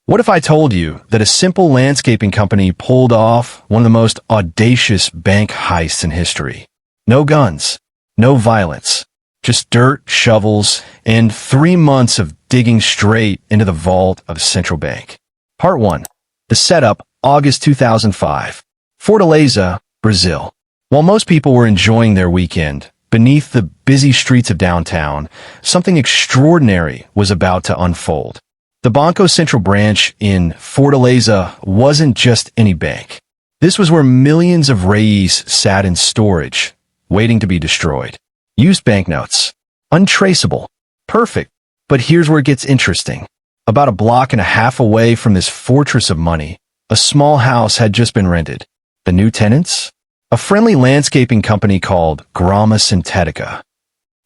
What if I told you that a simple landscaping company pulled off one of the most audacious bank heists in history? No guns, no violence, just dirt, shovels, and 3 months of digging straight into the vault of the central bank. Part 1. The setup, August 2005. Fortaleza, Brazil. While most people were enjoying their weekend, beneath the busy streets of downtown, something extraordinary was about to unfold. The Banco Central branch in Fortaleza wasn't just any bank. This was where millions of reais sat in storage, waiting to be destroyed. Used banknotes. Untraceable. Perfect. But here's where it gets interesting. About a block and a half away from this fortress of money, a small house had just been rented. The new tenants? A friendly landscaping company called Grama Sintetica.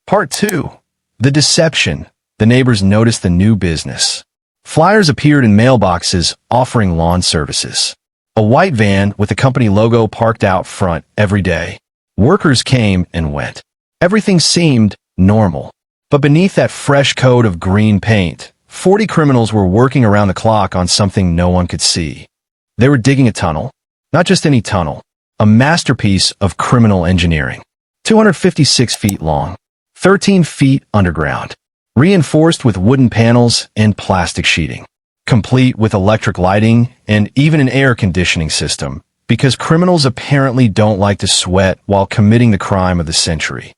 Part 2. The deception. The neighbors noticed the new business. Flyers appeared in mailboxes offering lawn services. A white van with the company logo parked out front every day. Workers came and went. Everything seemed normal. But beneath that fresh coat of green paint, 40 criminals were working around the clock on something no one could see. They were digging a tunnel. Not just any tunnel. A masterpiece of criminal engineering. 256 feet long. 13 feet underground. Reinforced with wooden panels and plastic sheeting, complete with electric lighting and even an air conditioning system, because criminals apparently don't like to sweat while committing the crime of the century.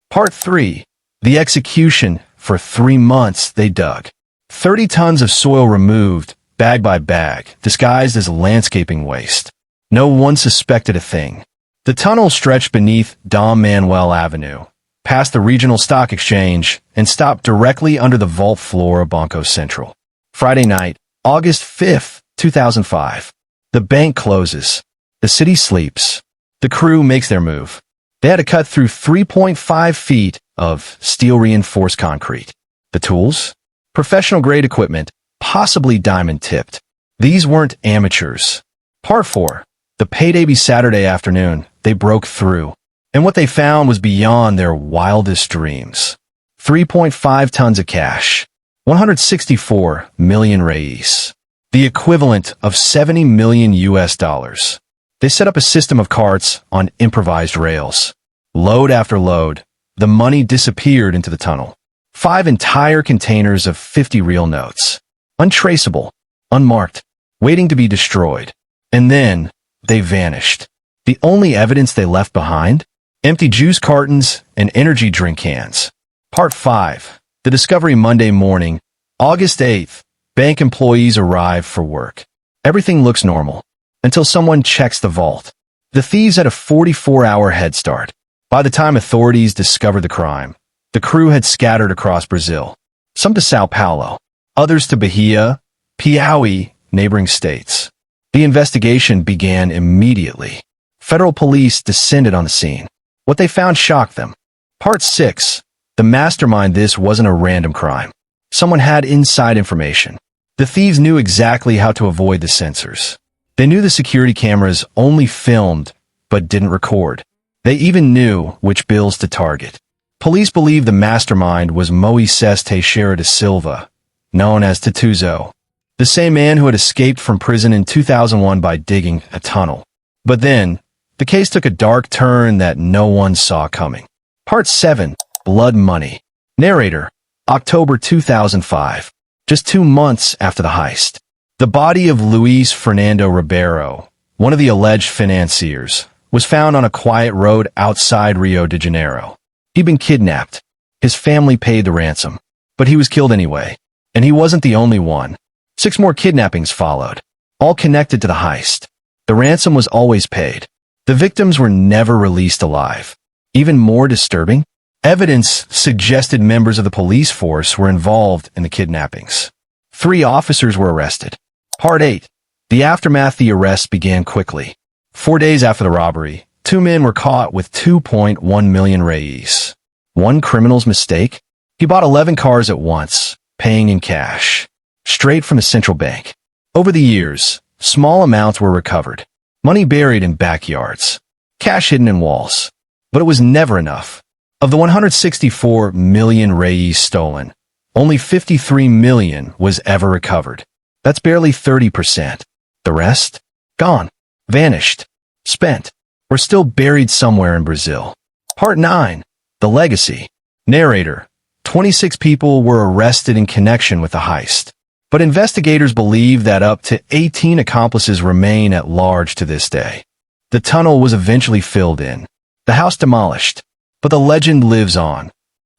Part 3. The execution. For 3 months they dug. 30 tons of soil removed, bag by bag, disguised as landscaping waste. No one suspected a thing. The tunnel stretched beneath Dom Manuel Avenue, past the regional stock exchange, and stopped directly under the vault floor of Banco Central. Friday night, August 5th, 2005. The bank closes. The city sleeps. The crew makes their move. They had to cut through 3.5 feet of steel-reinforced concrete. The tools? Professional-grade equipment, possibly diamond-tipped. These weren't amateurs. Part 4. The payday be Saturday afternoon. They broke through. And what they found was beyond their wildest dreams. 3.5 tons of cash. 164 million reais. The equivalent of 70 million US dollars. They set up a system of carts on improvised rails. Load after load, the money disappeared into the tunnel. 5 entire containers of 50 real notes. Untraceable, unmarked, waiting to be destroyed. And then, they vanished. The only evidence they left behind? Empty juice cartons and energy drink cans. Part 5. The discovery. Monday morning, August 8th. Bank employees arrive for work. Everything looks normal. Until someone checks the vault. The thieves had a 44-hour head start. By the time authorities discovered the crime, the crew had scattered across Brazil. Some to Sao Paulo. Others to Bahia, Piauí, neighboring states. The investigation began immediately. Federal police descended on the scene. What they found shocked them. Part 6. The mastermind. This wasn't a random crime. Someone had inside information. The thieves knew exactly how to avoid the sensors. They knew the security cameras only filmed, but didn't record. They even knew which bills to target. Police believe the mastermind was Moises Teixeira da Silva, known as Tutuzo, the same man who had escaped from prison in 2001 by digging a tunnel. But then, the case took a dark turn that no one saw coming. Part 7. Blood Money. Narrator. October 2005. Just 2 months after the heist. The body of Luis Fernando Ribeiro, one of the alleged financiers, was found on a quiet road outside Rio de Janeiro. He'd been kidnapped. His family paid the ransom. But he was killed anyway. And he wasn't the only one. 6 more kidnappings followed, all connected to the heist. The ransom was always paid. The victims were never released alive. Even more disturbing, evidence suggested members of the police force were involved in the kidnappings. 3 officers were arrested. Part 8. The aftermath. The arrests began quickly. 4 days after the robbery, 2 men were caught with 2.1 million reais. One criminal's mistake? He bought 11 cars at once, paying in cash, straight from the central bank. Over the years, small amounts were recovered. Money buried in backyards. Cash hidden in walls. But it was never enough. Of the 164 million reais stolen, only 53 million was ever recovered. That's barely 30%. The rest? Gone. Vanished. Spent. Or still buried somewhere in Brazil. Part 9. The Legacy. Narrator. 26 people were arrested in connection with the heist. But investigators believe that up to 18 accomplices remain at large to this day. The tunnel was eventually filled in. The house demolished. But the legend lives on.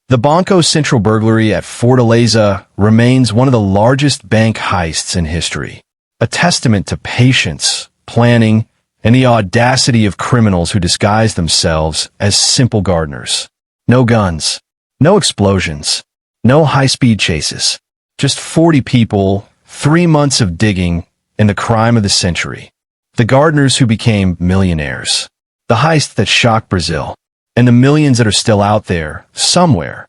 The Banco Central burglary at Fortaleza remains one of the largest bank heists in history. A testament to patience, planning, and the audacity of criminals who disguise themselves as simple gardeners. No guns. No explosions. No high-speed chases. Just 40 people, 3 months of digging, and the crime of the century. The gardeners who became millionaires. The heist that shocked Brazil. And the millions that are still out there, somewhere,